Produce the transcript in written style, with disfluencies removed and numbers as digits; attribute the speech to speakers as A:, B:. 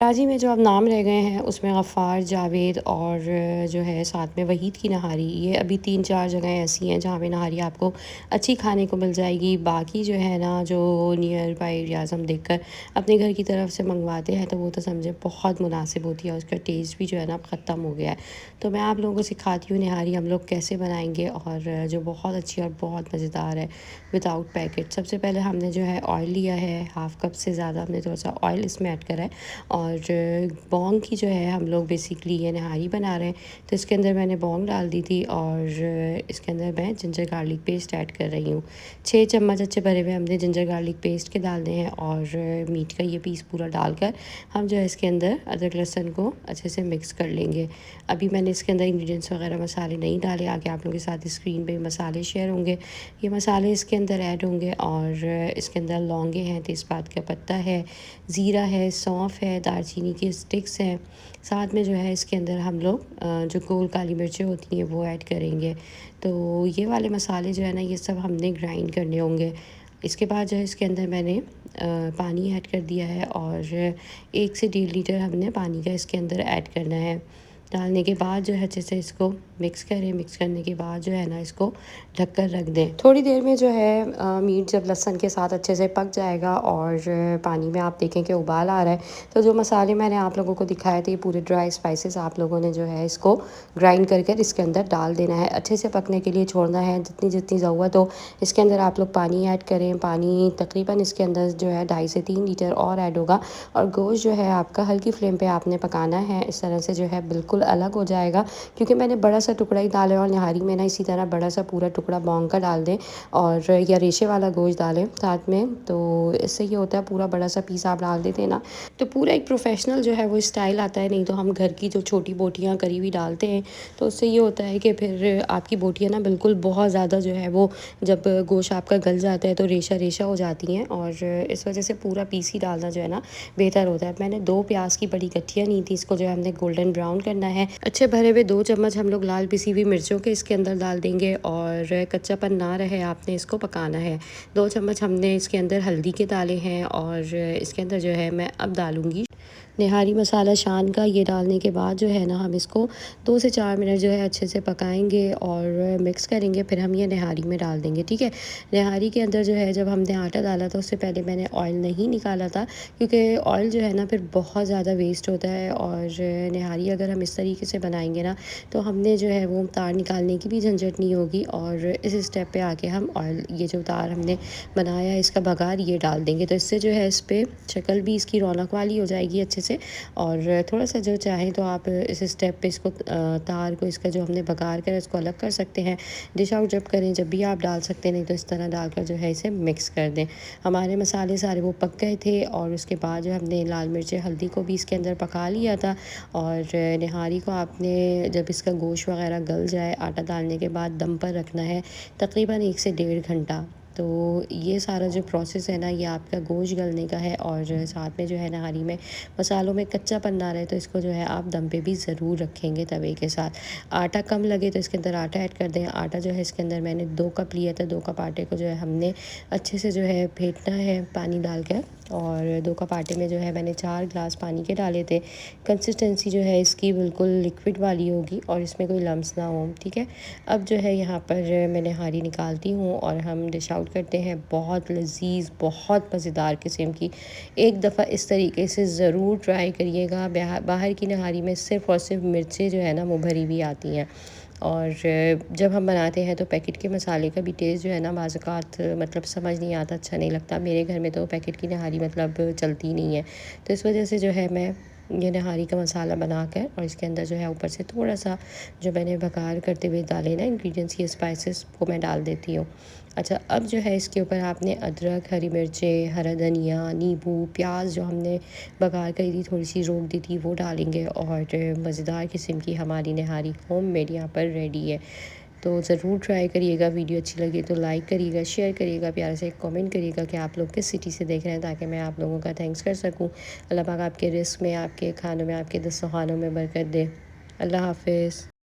A: कराची में जो अब नाम रह गए हैं उसमें गफ़ार, जावेद और जो है साथ में वहीद की नहारी, ये अभी 3-4 जगह ऐसी हैं जहाँ पे नहारी आपको अच्छी खाने को मिल जाएगी। बाकी जो है ना, जो नियर बाई एरियाज़ हम देखकर अपने घर की तरफ से मंगवाते हैं तो वो तो समझे बहुत मुनासिब होती है, उसका टेस्ट भी जो है ना अब ख़त्म हो गया है। तो मैं आप लोगों को सिखाती हूँ नहारी हम लोग कैसे बनाएंगे, और जो बहुत अच्छी और बहुत मज़ेदार है विदाउट पैकेट। सबसे पहले हमने जो है ऑयल लिया है, हाफ़ कप से ज़्यादा हमने थोड़ा सा ऑयल इसमें ऐड करा है। और बॉन्ग की जो है हम लोग बेसिकली ये नहारी बना रहे हैं, तो इसके अंदर मैंने बॉन्ग डाल दी थी और इसके अंदर मैं जिंजर गार्लिक पेस्ट ऐड कर रही हूँ। 6 चम्मच अच्छे भरे हुए हमने जिंजर गार्लिक पेस्ट के डालने हैं, और मीट का ये पीस पूरा डालकर हम जो है इसके अंदर अदरक लहसुन को अच्छे से मिक्स कर लेंगे। अभी मैंने इसके अंदर इंग्रेडिएंट्स वगैरह मसाले नहीं डाले, आगे आप लोगों के साथ स्क्रीन पे मसाले शेयर होंगे। ये मसाले इसके अंदर ऐड होंगे, और इसके अंदर लौंगे हैं, तेज़पात का पत्ता है, ज़ीरा है, सौंफ है, दालचीनी की स्टिक्स हैं। साथ में जो है इसके अंदर हम लोग जो गोल काली मिर्चें होती हैं वो ऐड करेंगे। तो ये वाले मसाले जो है ना, ये सब हमने ग्राइंड करने होंगे। इसके बाद जो है इसके अंदर मैंने पानी ऐड कर दिया है, और 1 से 1.5 लीटर हमने पानी का इसके अंदर ऐड करना है। डालने के बाद जो है अच्छे से इसको मिक्स करें। मिक्स करने के बाद जो है ना, इसको ढककर रख दें। थोड़ी देर में जो है मीट जब लहसुन के साथ अच्छे से पक जाएगा और पानी में आप देखें कि उबाल आ रहा है, तो जो मसाले मैंने आप लोगों को दिखाए थे, पूरे ड्राई स्पाइसेस आप लोगों ने जो है इसको ग्राइंड करके इसके अंदर डाल देना है। अच्छे से पकने के लिए छोड़ना है, जितनी जितनी ज़रूरत हो इसके अंदर आप लोग पानी ऐड करें। पानी तकरीबन इसके अंदर जो है 2.5 से 3 लीटर और ऐड होगा। और गोश्त जो है आपका हल्की फ्लेम पे आपने पकाना है, इस तरह से जो है बिल्कुल अलग हो जाएगा। क्योंकि मैंने बड़ा सा टुकड़ा ही डाला है, और नहारी में ना इसी तरह बड़ा सा पूरा टुकड़ा बॉन्ग का डाल दें, और या रेशे वाला गोश्त डालें साथ में। तो इससे ये होता है, पूरा बड़ा सा पीस आप डाल देते हैं ना, तो पूरा एक प्रोफेशनल जो है वो स्टाइल आता है। नहीं तो हम घर की जो छोटी बोटियाँ करी हुई डालते हैं, तो उससे ये होता है कि फिर आपकी बोटियाँ ना बिल्कुल बहुत ज़्यादा जो है वो, जब गोश्त आपका गल जाता है तो रेशा रेशा हो जाती हैं, और इस वजह से पूरा पीस ही डालना जो है ना बेहतर होता है। मैंने 2 प्याज की बड़ी गट्ठियाँ ली थी, इसको जो है हमने गोल्डन ब्राउन करना है। अच्छे भरे हुए 2 चम्मच हम लोग लाल पिसी हुई मिर्चों के इसके अंदर डाल देंगे, और कच्चापन ना रहे आपने इसको पकाना है। 2 चम्मच हमने इसके अंदर हल्दी के डाले हैं, और इसके अंदर जो है मैं अब डालूँगी निहारी मसाला शान का। ये डालने के बाद जो है ना, हम इसको 2 से 4 मिनट जो है अच्छे से पकाएंगे और मिक्स करेंगे। फिर हम ये निहारी में डाल देंगे, ठीक है। निहारी के अंदर जो है, जब हमने आटा डाला था उससे पहले मैंने ऑयल नहीं निकाला था, क्योंकि ऑयल जो है ना फिर बहुत ज़्यादा वेस्ट होता है। और निहारी अगर हम इस तरीके से बनाएंगे ना, तो हमने जो है वो तार निकालने की भी झंझट नहीं होगी। और इस स्टेप पे आके हम ऑयल, ये जो तार हमने बनाया है इसका बघार, ये डाल देंगे। तो इससे जो है इस पर शक्ल भी इसकी रौनक वाली हो जाएगी अच्छे से। और थोड़ा सा जो चाहें तो आप इस स्टेप पे इसको तार को, इसका जो हमने बघार कर इसको अलग कर सकते हैं। डिश आउट जब करें जब भी आप डाल सकते हैं, नहीं तो इस तरह डालकर जो है इसे मिक्स कर दें। हमारे मसाले सारे वो पक गए थे, और उसके बाद जो हमने लाल मिर्चें हल्दी को भी इसके अंदर पका लिया था। और निहारी को आपने जब इसका गोश्त वगैरह गल जाए, आटा डालने के बाद दम पर रखना है तकरीबन 1 से 1.5 घंटा। तो ये सारा जो प्रोसेस है ना, ये आपका गोश्त गलने का है। और साथ में जो है नहारी में मसालों में कच्चापन ना रहे, तो इसको जो है आप दम पे भी ज़रूर रखेंगे तवे के साथ। आटा कम लगे तो इसके अंदर आटा ऐड कर दें। आटा जो है इसके अंदर मैंने 2 कप लिया था। 2 कप आटे को जो है हमने अच्छे से जो है फेंटना है पानी डाल कर। और 2 कप आटे में जो है मैंने 4 ग्लास पानी के डाले थे। कंसिस्टेंसी जो है इसकी बिल्कुल लिक्विड वाली होगी, और इसमें कोई लम्स ना हो, ठीक है। अब जो है यहाँ पर मैं नहारी निकालती हूँ और हम डिश आउट करते हैं। बहुत लजीज, बहुत मज़ेदार किस्म की। एक दफ़ा इस तरीके से ज़रूर ट्राई करिएगा। बाहर की नहारी में सिर्फ़ और सिर्फ मिर्चें जो है ना वो भरी हुई आती हैं, और जब हम बनाते हैं तो पैकेट के मसाले का भी टेस्ट जो है ना बाज़ औक़ात मतलब समझ नहीं आता, अच्छा नहीं लगता। मेरे घर में तो पैकेट की नहारी मतलब चलती नहीं है, तो इस वजह से जो है मैं ये नहारी का मसाला बनाकर, और इसके अंदर जो है ऊपर से थोड़ा सा जो मैंने बघार करते हुए डाले ना इंग्रेडिएंट्स, ये स्पाइसेस, वो मैं डाल देती हूँ। अच्छा, अब जो है इसके ऊपर आपने अदरक, हरी मिर्चें, हरा धनिया, नींबू, प्याज जो हमने बघार करी थी, थोड़ी सी रोक दी थी, वो डालेंगे। और मज़ेदार किस्म की हमारी नहारी होममेड यहाँ पर रेडी है। तो ज़रूर ट्राई करिएगा। वीडियो अच्छी लगी तो लाइक करिएगा, शेयर करिएगा, प्यार से एक कमेंट करिएगा कि आप लोग किस सिटी से देख रहे हैं, ताकि मैं आप लोगों का थैंक्स कर सकूं। अल्लाह पाक आपके रिस्क में, आपके खानों में, आपके दस्तरखानों में बरकत दे। अल्लाह हाफ़िज़।